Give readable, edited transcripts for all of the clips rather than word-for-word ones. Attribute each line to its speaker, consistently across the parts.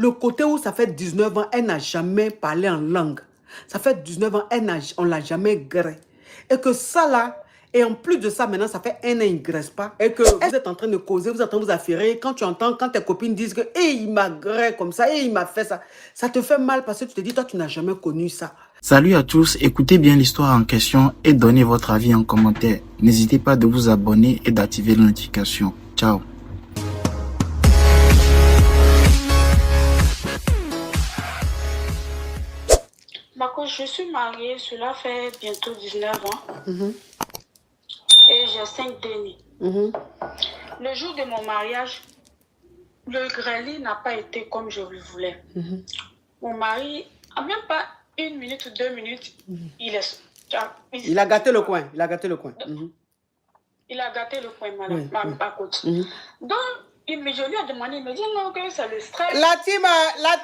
Speaker 1: le côté où ça fait 19 ans, elle n'a jamais parlé en langue. Ça fait 19 ans, on ne l'a jamais gré. Et que ça là, et en plus de ça, maintenant, ça fait un an, il ne graisse pas. Et que vous êtes en train de causer, vous êtes en train de vous affairer. Quand tu entends, quand tes copines disent que il m'a gré comme ça, il m'a fait ça, ça te fait mal parce que tu te dis, toi, tu n'as jamais connu ça.
Speaker 2: Salut à tous, écoutez bien l'histoire en question et donnez votre avis en commentaire. N'hésitez pas de vous abonner et d'activer les notifications. Ciao.
Speaker 3: Marco, je suis mariée, cela fait bientôt 19 ans. Et j'ai 5 dénis. Le jour de mon mariage, le grêlis n'a pas été comme je le voulais. Mon mari, en même pas 1 minute ou 2 minutes,
Speaker 1: il a gâté le coin. Il a gâté le coin.
Speaker 3: Il a gâté le coin, madame, ma coach. Donc, je lui ai demandé, il me dit non, que c'est le stress.
Speaker 1: La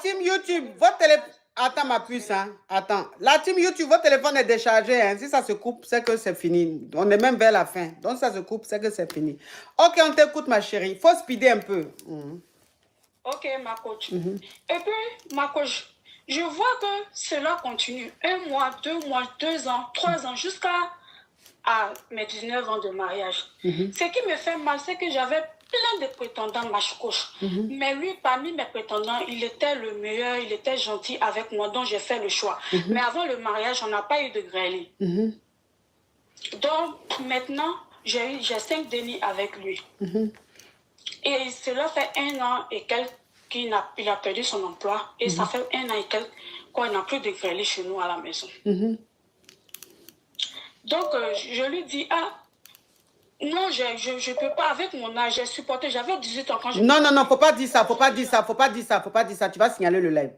Speaker 1: team YouTube, votre téléphone. Attends ma puce, hein. Attends. La team YouTube, votre téléphone est déchargé. Hein. Si ça se coupe, c'est que c'est fini. On est même vers la fin. Donc, ça se coupe, c'est que c'est fini. Ok, on t'écoute, ma chérie. Il faut speeder un peu.
Speaker 3: Ok, ma coach. Et puis, ma coach, je vois que cela continue. 1 mois, 2 mois, 2 ans, 3 ans, jusqu'à mes 19 ans de mariage. Ce qui me fait mal, c'est que j'avais plein de prétendants, ma coach. Mais lui, parmi mes prétendants, il était le meilleur, il était gentil avec moi, donc j'ai fait le choix. Mais avant le mariage, on n'a pas eu de grêlis. Donc, maintenant, j'ai 5 dénis avec lui. Et cela fait 1 an et quelques qu'il a perdu son emploi. Et ça fait 1 an et quelques qu'on n'a plus de grêlis chez nous à la maison. Donc, je lui dis, non, je ne peux pas, avec mon âge, j'ai supporté, j'avais 18 ans quand je...
Speaker 1: Non, faut pas dire ça, faut pas dire ça, tu vas signaler le live.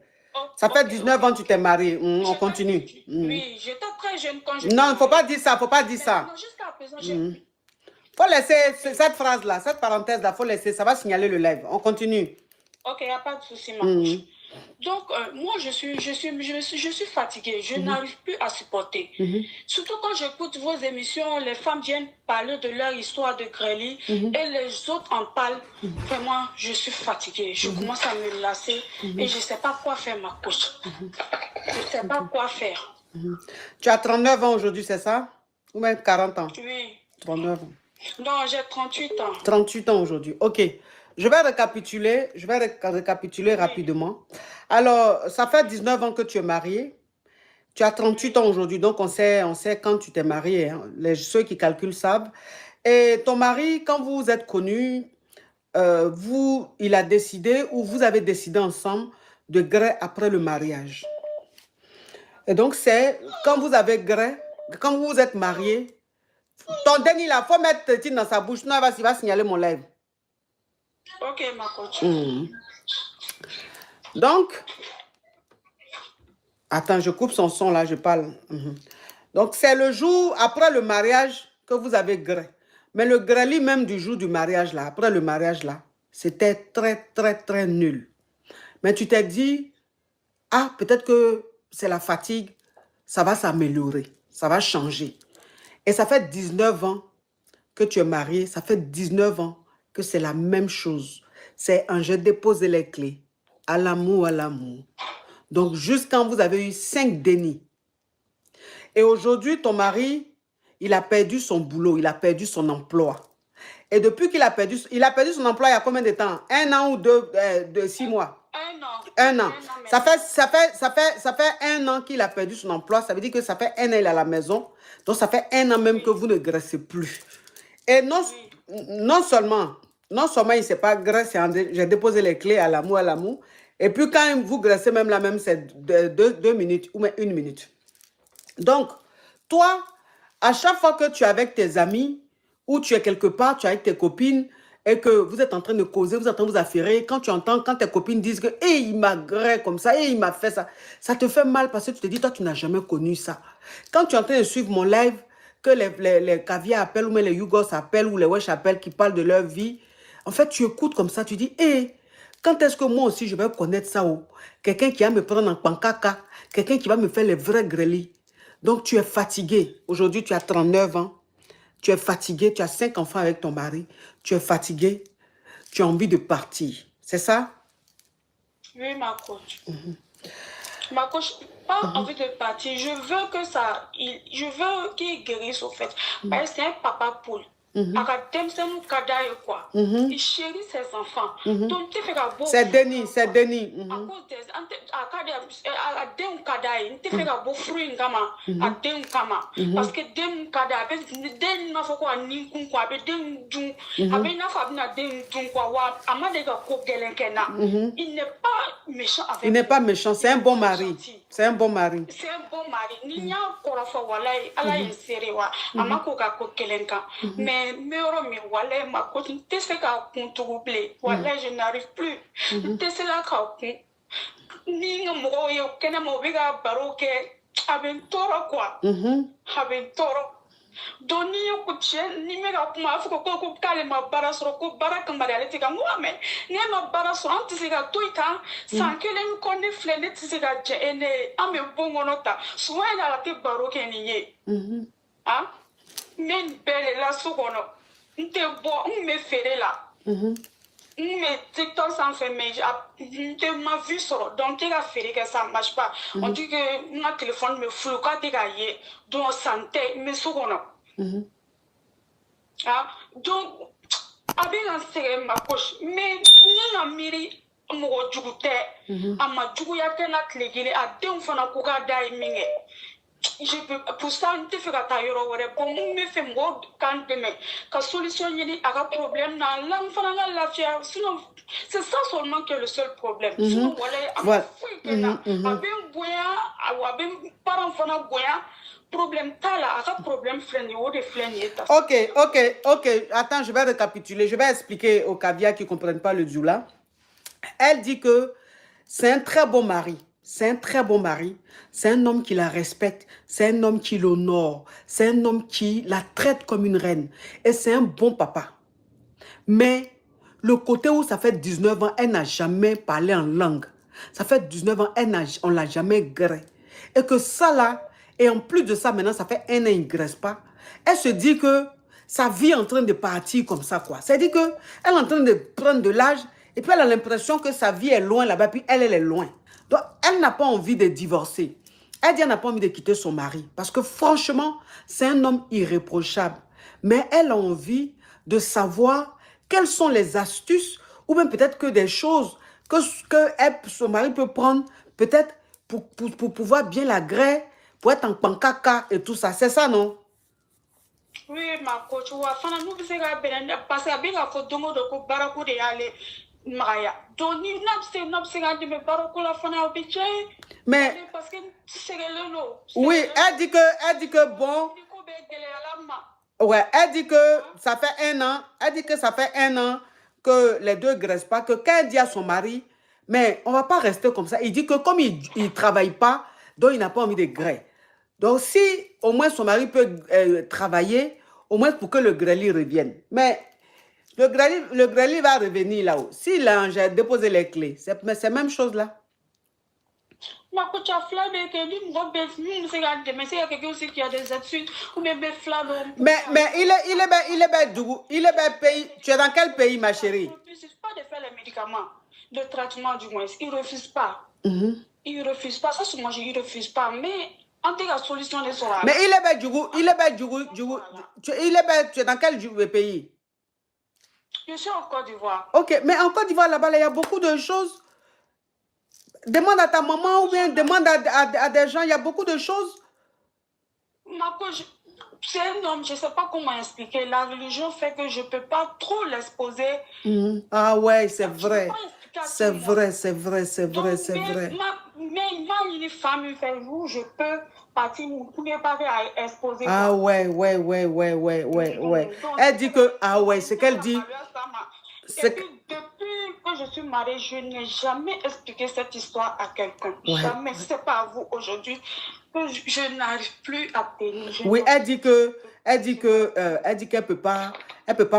Speaker 1: Ça fait 19 ans que tu t'es marié, on continue.
Speaker 3: Oui, j'étais très jeune quand je...
Speaker 1: Non, faut pas dire ça, faut pas dire ça.
Speaker 3: Non, jusqu'à présent, j'ai...
Speaker 1: Faut laisser cette phrase-là, cette parenthèse-là, faut laisser, ça va signaler le live, on continue.
Speaker 3: Ok, il n'y a pas de souci, ma couche. Donc, moi, je suis fatiguée. Je n'arrive plus à supporter. Surtout quand j'écoute vos émissions, les femmes viennent parler de leur histoire de grêlis et les autres en parlent. Vraiment, je suis fatiguée. Je commence à me lasser et je ne sais pas quoi faire, ma coach. Je ne sais pas quoi faire.
Speaker 1: Tu as 39 ans aujourd'hui, c'est ça? Ou même 40 ans?
Speaker 3: Oui.
Speaker 1: 39 ans.
Speaker 3: Non, j'ai 38 ans.
Speaker 1: 38 ans aujourd'hui, ok. Je vais récapituler rapidement. Alors, ça fait 19 ans que tu es marié. Tu as 38 ans aujourd'hui, donc on sait quand tu t'es marié. Hein. Ceux qui calculent savent. Et ton mari, quand vous vous êtes connus, il a décidé ou vous avez décidé ensemble de gré après le mariage. Et donc, c'est quand vous avez gré, quand vous vous êtes mariés, ton déni là, il faut mettre Tétine dans sa bouche. Non, il va signaler mon live.
Speaker 3: Ok, ma coach.
Speaker 1: Donc, attends, je coupe son son là, je parle. Donc, c'est le jour après le mariage que vous avez gré. Mais le grêlis même du jour du mariage là, après le mariage là, c'était très, très, très nul. Mais tu t'es dit, peut-être que c'est la fatigue, ça va s'améliorer, ça va changer. Et ça fait 19 ans que tu es marié, ça fait 19 ans que c'est la même chose. C'est un j'ai déposé les clés. À l'amour, à l'amour. Donc, juste quand vous avez eu 5 dénis. Et aujourd'hui, ton mari, il a perdu son boulot, il a perdu son emploi. Et depuis qu'il a perdu son emploi il y a combien de temps? 1 an ou 6 mois?
Speaker 3: 1 an.
Speaker 1: 1 an. Ça fait 1 an qu'il a perdu son emploi. Ça veut dire que ça fait 1 an qu'il est à la maison. Donc, ça fait 1 an même que vous ne graissez plus. Et non seulement il ne s'est pas graissé, j'ai déposé les clés à l'amour. Et puis, quand vous graissez même là, même c'est 2 minutes ou même 1 minute. Donc, toi, à chaque fois que tu es avec tes amis ou tu es quelque part, tu es avec tes copines et que vous êtes en train de causer, vous êtes en train de vous affairer, quand tu entends, quand tes copines disent que il m'a gré comme ça, il m'a fait ça, ça te fait mal parce que tu te dis, toi, tu n'as jamais connu ça. Quand tu es en train de suivre mon live, que les caviars appellent ou même les Yougos appellent ou les Wesh appellent qui parlent de leur vie, en fait, tu écoutes comme ça, tu dis, quand est-ce que moi aussi je vais connaître ça? Quelqu'un qui va me prendre en pancaka, quelqu'un qui va me faire les vrais grêlis. Donc, tu es fatigué. Aujourd'hui, tu as 39 ans. Tu es fatigué. Tu as 5 enfants avec ton mari. Tu es fatigué. Tu as envie de partir. C'est ça?
Speaker 3: Oui, ma coach. Ma coach, pas envie de partir. Je veux que ça, je veux qu'il guérisse au fait. Parce que c'est un papa poule. Quoi. Il chérit ses enfants. Donc, tu fais la beau.
Speaker 1: C'est Denis, c'est Denis.
Speaker 3: À cause des à den kada ye n tɛ fɛ ka bɔ furu in kama a den kama parce que den ka da a bɛ den n'a fɔ ko a ni kun quoi a bɛ den dun a bɛ n'a fɔ a bɛna den dun quoi wa a ma de ka ko gɛlɛn kɛ n na il n'est pas méchant avec
Speaker 1: il n'est pas méchant, c'est un bon mari. C'est un bon mari.
Speaker 3: C'est un bon mari. Ni n y'a kɔrɔfɔ walayi ala ye n seere wa a ma ko ka ko gɛlɛn kan mais n bɛ yɔrɔ min walayi ma ko n tɛ se k'a kun tugu bilen walayi je n'arrive plus n tɛ se la k'a kun ni nga mɔgɔw ye kɛnɛma u bɛ ka baro kɛ a bɛ n tɔɔrɔ quoi a bɛ n tɔɔrɔ donc ni ye ko cɛ ni bɛ ka kuma a fɔ ko k'ale ma baara sɔrɔ ko baara kama de ale tɛ ka n ko mɛ n'e ma baara sɔrɔ an tɛ se ka to i kan san kelen kɔ ne filɛ ne tɛ se ka jɛ e ne ye an bɛ bon kɔnɔ ta souvent yɛrɛ ala tɛ baro kɛ nin ye n bɛ nin bɛɛ de la so kɔnɔ n tɛ bɔ n bɛ feere la mais TikTok ça fait mais de ma vie sort donc tu as fait que ça marche pas on dit que mon téléphone me flou quand tu as y donc santé mais souvent ah donc avec un serré ma poche mais ni na miri mo jugute ama juguya tena klegele a den fana ko ga dai minge je peux pour ça on te fait ka yoro wore bon me fait mo kan deme ka solution yini aga problème na lam fana na lafiya sinon c'est ça seulement que le seul problème sinon voilà abem boya abem parent fana boya problème ta là aga problème fleni o de fleni eta.
Speaker 1: OK, attends, je vais récapituler, je vais expliquer aux caviar qui comprennent pas le djoula. Elle dit que c'est un très bon mari. C'est un très bon mari. C'est un homme qui la respecte. C'est un homme qui l'honore. C'est un homme qui la traite comme une reine. Et c'est un bon papa. Mais le côté où ça fait 19 ans, elle n'a jamais parlé en langue. Ça fait 19 ans, on ne l'a jamais gré. Et que ça là, et en plus de ça, maintenant, ça fait 1 an, il ne graisse pas. Elle se dit que sa vie est en train de partir comme ça, quoi. C'est-à-dire qu'elle est en train de prendre de l'âge et puis elle a l'impression que sa vie est loin là-bas, puis elle est loin. Donc, elle n'a pas envie de divorcer. Elle dit qu'elle n'a pas envie de quitter son mari. Parce que franchement, c'est un homme irréprochable. Mais elle a envie de savoir quelles sont les astuces ou même peut-être que des choses que son mari peut prendre peut-être pour pouvoir bien la gré, pour être en pancaka et tout ça. C'est ça, non?
Speaker 3: Oui, ma coach. Nous parce que bien la photo de ko baraku de aller.
Speaker 1: Mais oui, elle dit que bon, ouais, elle dit que ça fait 1 an, elle dit que ça fait 1 an que les deux ne graissent pas, que quand elle dit à son mari, mais on ne va pas rester comme ça. Il dit que comme il ne travaille pas, donc il n'a pas envie de graisser. Donc si au moins son mari peut travailler, au moins pour que le grêlis revienne. Mais le grêlis va revenir là-haut. S'il a déposé les clés, c'est la même chose là.
Speaker 3: Mais
Speaker 1: il est bête, Dougou. Il est bête pays. Tu es dans quel pays, ma chérie?
Speaker 3: Il ne refuse pas de faire les médicaments, de traitement du moins. Il ne refuse pas. Il ne refuse pas. Ça, c'est moi, il ne refuse pas. Mais en tout cas, solution de sera.
Speaker 1: Mais il est bête, Dougou. Il est bête, Dougou. Il est bête. Tu es dans quel pays?
Speaker 3: Je suis en Côte d'Ivoire.
Speaker 1: Ok, mais en Côte d'Ivoire, là-bas, il y a beaucoup de choses. Demande à ta maman ou bien demande à des gens, il y a beaucoup de choses.
Speaker 3: C'est un homme, je ne sais pas comment expliquer. La religion fait que je ne peux pas trop l'exposer.
Speaker 1: Ah ouais, c'est vrai. C'est vrai, c'est vrai, c'est vrai, c'est vrai.
Speaker 3: Mais une femme, je peux partir pour ne pas exposer.
Speaker 1: Ah ouais. Elle dit que, ah ouais, c'est qu'elle dit.
Speaker 3: Et puis, depuis que je suis mariée, je n'ai jamais expliqué cette histoire à quelqu'un. Jamais. Ce n'est pas à vous aujourd'hui que je n'arrive plus à tenir.
Speaker 1: Oui, elle dit qu'elle peut pas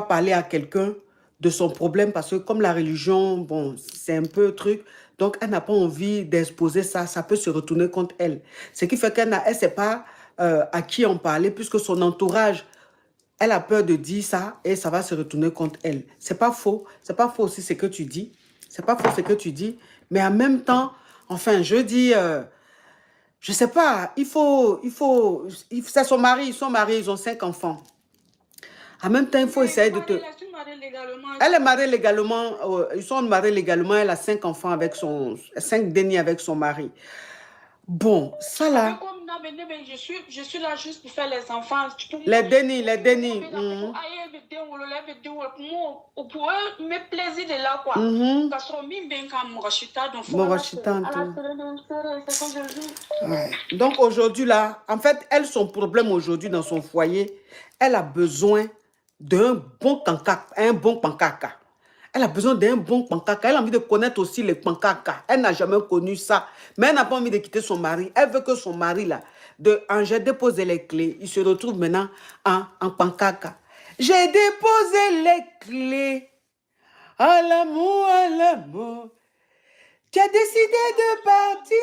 Speaker 1: parler à quelqu'un de son problème parce que comme la religion, bon, c'est un peu truc. Donc, elle n'a pas envie d'exposer ça. Ça peut se retourner contre elle. Ce qui fait qu'elle ne sait pas à qui en parler puisque son entourage, elle a peur de dire ça et ça va se retourner contre elle. C'est pas faux. C'est pas faux aussi ce que tu dis. C'est pas faux ce que tu dis. Mais en même temps, enfin, je dis, je sais pas, c'est son mari, ils ont 5 enfants. En même temps, il faut essayer de te... Elle est mariée légalement, ils sont mariés légalement, elle a 5 enfants avec 5 dénis avec son mari. Bon, ça là...
Speaker 3: Je suis là juste pour faire les enfants.
Speaker 1: Les dénis.
Speaker 3: Pour eux, mes plaisirs de là, quoi.
Speaker 1: Ouais. Donc aujourd'hui là, en fait, elle, son problème aujourd'hui dans son foyer, elle a besoin d'un bon cancaka, un bon pancaka. Elle a besoin d'un bon pancaka. Elle a envie de connaître aussi les pancaka. Elle n'a jamais connu ça. Mais elle n'a pas envie de quitter son mari. Elle veut que son mari, là, j'ai déposé les clés. Il se retrouve maintenant en pancaka. J'ai déposé les clés. À l'amour, à l'amour. Tu as décidé de partir.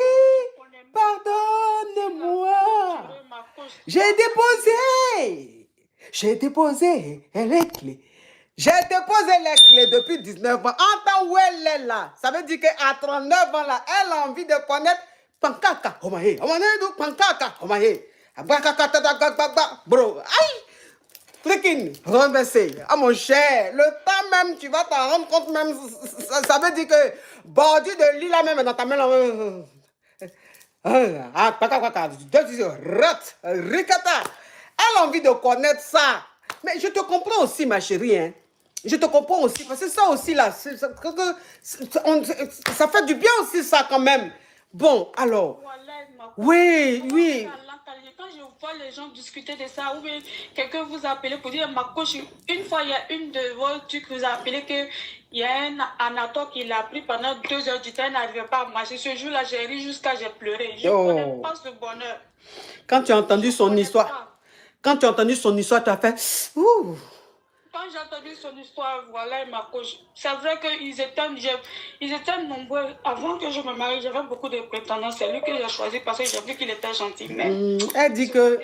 Speaker 1: Pardonne-moi. J'ai déposé les clés. J'ai déposé les clés depuis 19 ans. En temps où elle est là, ça veut dire qu'à 39 ans, là, elle a envie de connaître pancaka. Pancaka. Bro, aïe. Freaking, renversé. Ah mon cher, le temps même, tu vas t'en rendre compte même, ça veut dire que bordure de lit là même dans ta main là. Ricata. Elle a envie de connaître ça. Mais je te comprends aussi, ma chérie. Hein. Je te comprends aussi. Parce que ça aussi, là, ça fait du bien aussi, ça, quand même. Bon, alors. Oui.
Speaker 3: Quand je vois les gens discuter de ça, ou bien quelqu'un vous a appelé pour dire, ma coach, une fois, il y a une de vos trucs qui vous a appelé qu'il y a un anato qui l'a pris pendant 2 heures du temps, elle n'arrivait pas à marcher. Ce jour-là, j'ai ri jusqu'à j'ai pleuré. Je ne connais pas ce bonheur.
Speaker 1: Quand tu as entendu son histoire, tu as fait... Ouh.
Speaker 3: Quand j'ai entendu son histoire, voilà, ma coach. C'est vrai qu'ils étaient nombreux. Avant que je me marie, j'avais beaucoup de prétendants. C'est lui que j'ai choisi parce que j'ai vu qu'il était gentil. Mais
Speaker 1: elle dit que...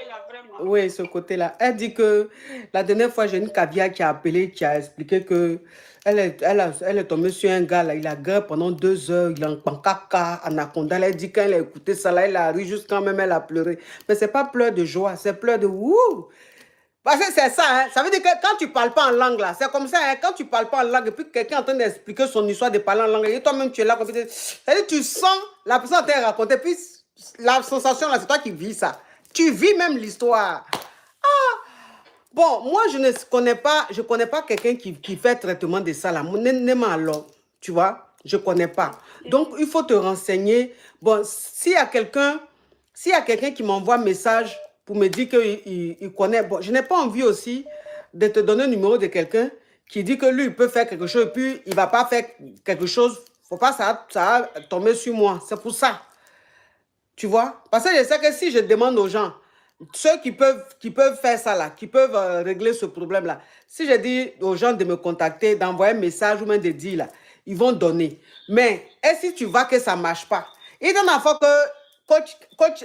Speaker 1: Oui, ce côté-là. Elle dit que la dernière fois, j'ai une caviar qui a appelé, qui a expliqué que elle est tombée sur un gars, là, il a gueule pendant 2 heures, il est en pancaka, anaconda. Elle dit quand elle a écouté ça, là, elle a ri jusqu'à même, elle a pleuré. Mais c'est pas pleur de joie, c'est pleur de wouh. Parce que c'est ça, hein. Ça veut dire que quand tu ne parles pas en langue, là, c'est comme ça, hein. Quand tu ne parles pas en langue, et puis quelqu'un est en train d'expliquer son histoire de parler en langue, et toi-même, tu es là, c'est-à-dire tu sens la personne en train de raconter, puis la sensation, là, c'est toi qui vis ça. Tu vis même l'histoire. Bon, moi, je ne connais pas, quelqu'un qui fait traitement de ça, là. Alors, tu vois, je ne connais pas. Donc, il faut te renseigner. Bon, s'il y a quelqu'un qui m'envoie un message pour me dire qu'il connaît, bon, je n'ai pas envie aussi de te donner le numéro de quelqu'un qui dit que lui, il peut faire quelque chose et puis il ne va pas faire quelque chose. Il ne faut pas ça va tomber sur moi. C'est pour ça. Tu vois? Parce que je sais que si je demande aux gens, ceux qui peuvent faire ça là, qui peuvent régler ce problème là, si je dis aux gens de me contacter, d'envoyer un message ou même de dire là, ils vont donner. Mais et si tu vois que ça ne marche pas, il y a une fois que coach,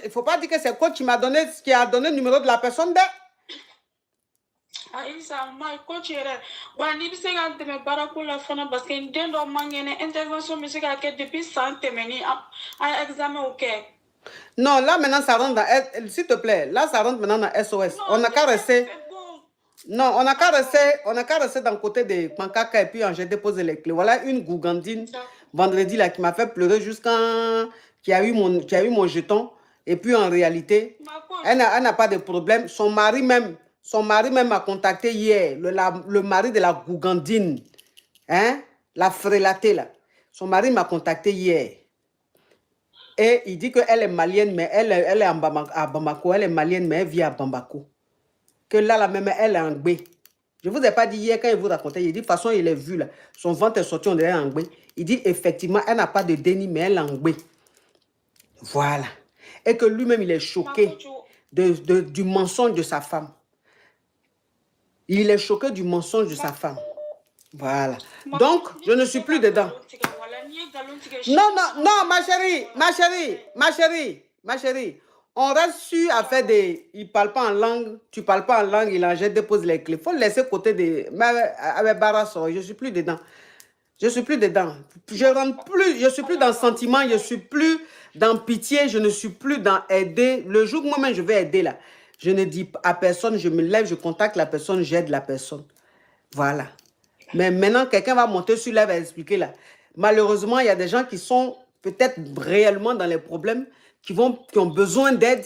Speaker 1: il ne faut pas dire que c'est coach qui a donné le numéro de la personne de.
Speaker 3: Aïssa, ma coach era. Wani bise ka teme bara pour la fana parce que ndendo mangene intervention musique à depuis 100 temeni un examen au quai.
Speaker 1: Non, là maintenant ça rentre dans, s'il te plaît, là ça rentre maintenant dans SOS. Non, on n'a qu'à rester. Non, on n'a qu'à rester dans le côté de Pancaka et puis j'ai déposé les clés. Voilà une gougandine vendredi là qui m'a fait pleurer qui a eu mon jeton. Et puis en réalité, elle n'a pas de problème. Son mari même m'a contacté hier, le mari de la gougandine, hein, la frélatée là. Son mari m'a contacté hier. Et il dit qu'elle est malienne, mais elle est à Bamako. Elle est malienne, mais elle vit à Bamako. Que là, même, elle est en Gbé. Je ne vous ai pas dit hier, quand il vous racontait, il dit, de toute façon, il est vu là. Son ventre est sorti, on dirait en Gbé. Il dit, effectivement, elle n'a pas de déni, mais elle est en Gbé. Voilà. Et que lui-même, il est choqué du mensonge de sa femme. Il est choqué du mensonge de sa femme. Voilà. Donc, je ne suis plus dedans. Non, ma chérie. On reste sur à faire des... Il ne parle pas en langue, tu ne parles pas en langue, il en jette, dépose les clés. Il faut le laisser côté des... Avec Barra, je ne suis plus dedans. Je ne suis plus dedans. Je rentre plus, je suis plus dans le sentiment, je ne suis plus dans pitié, je ne suis plus dans aider. Le jour où moi-même je vais aider là, je ne dis à personne, je me lève, je contacte la personne, j'aide la personne. Voilà. Mais maintenant, quelqu'un va monter sur là, va expliquer là. Malheureusement, il y a des gens qui sont peut-être réellement dans les problèmes, qui ont besoin d'aide,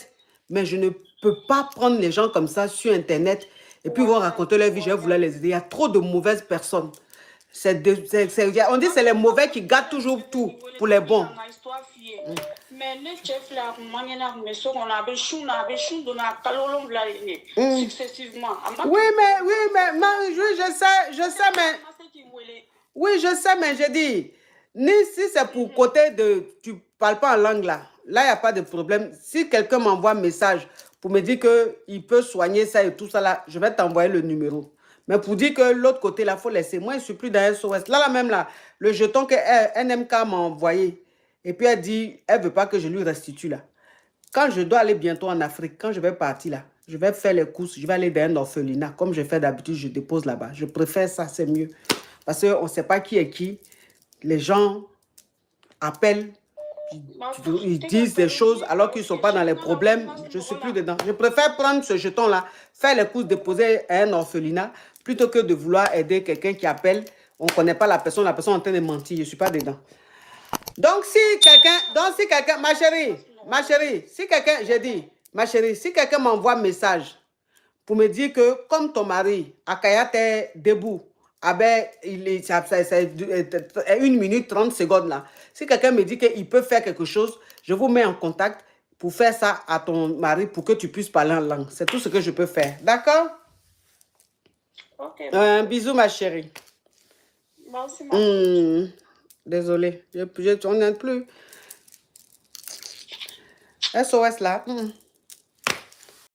Speaker 1: mais je ne peux pas prendre les gens comme ça sur Internet et puis ils vont raconter leur vie, je vais vouloir les aider. Il y a trop de mauvaises personnes. On dit que c'est les mauvais qui gâtent toujours tout pour les bons.
Speaker 3: Successivement.
Speaker 1: Oui, je sais, mais... Oui, je sais, mais je dis, ni si c'est pour côté de... Tu parles pas en langue là, là, il n'y a pas de problème. Si quelqu'un m'envoie un message pour me dire qu'il peut soigner ça et tout ça là, je vais t'envoyer le numéro. Mais pour dire que l'autre côté là, il faut laisser. Moi, je ne suis plus dans SOS. Là, même là, le jeton que NMK m'a envoyé, et puis elle dit, elle ne veut pas que je lui restitue là. Quand je dois aller bientôt en Afrique, quand je vais partir là, je vais faire les courses, je vais aller dans un orphelinat. Comme je fais d'habitude, je dépose là-bas. Je préfère ça, c'est mieux. Parce qu'on ne sait pas qui est qui. Les gens appellent, ils disent des choses alors qu'ils ne sont pas dans les problèmes. Je ne suis plus dedans. Je préfère prendre ce jeton-là, faire les courses, déposer à un orphelinat, plutôt que de vouloir aider quelqu'un qui appelle. On ne connaît pas la personne est en train de mentir. Je ne suis pas dedans. Donc, si quelqu'un, ma chérie, si quelqu'un, j'ai dit, ma chérie, si quelqu'un m'envoie un message pour me dire que comme ton mari, Akaya t'es debout, c'est 1 minute 30 secondes là. Si quelqu'un me dit qu'il peut faire quelque chose, je vous mets en contact pour faire ça à ton mari pour que tu puisses parler en langue. C'est tout ce que je peux faire. D'accord?
Speaker 3: Ok.
Speaker 1: Un bisou, ma chérie.
Speaker 3: Merci,
Speaker 1: Désolée, on n'est plus. SOS là.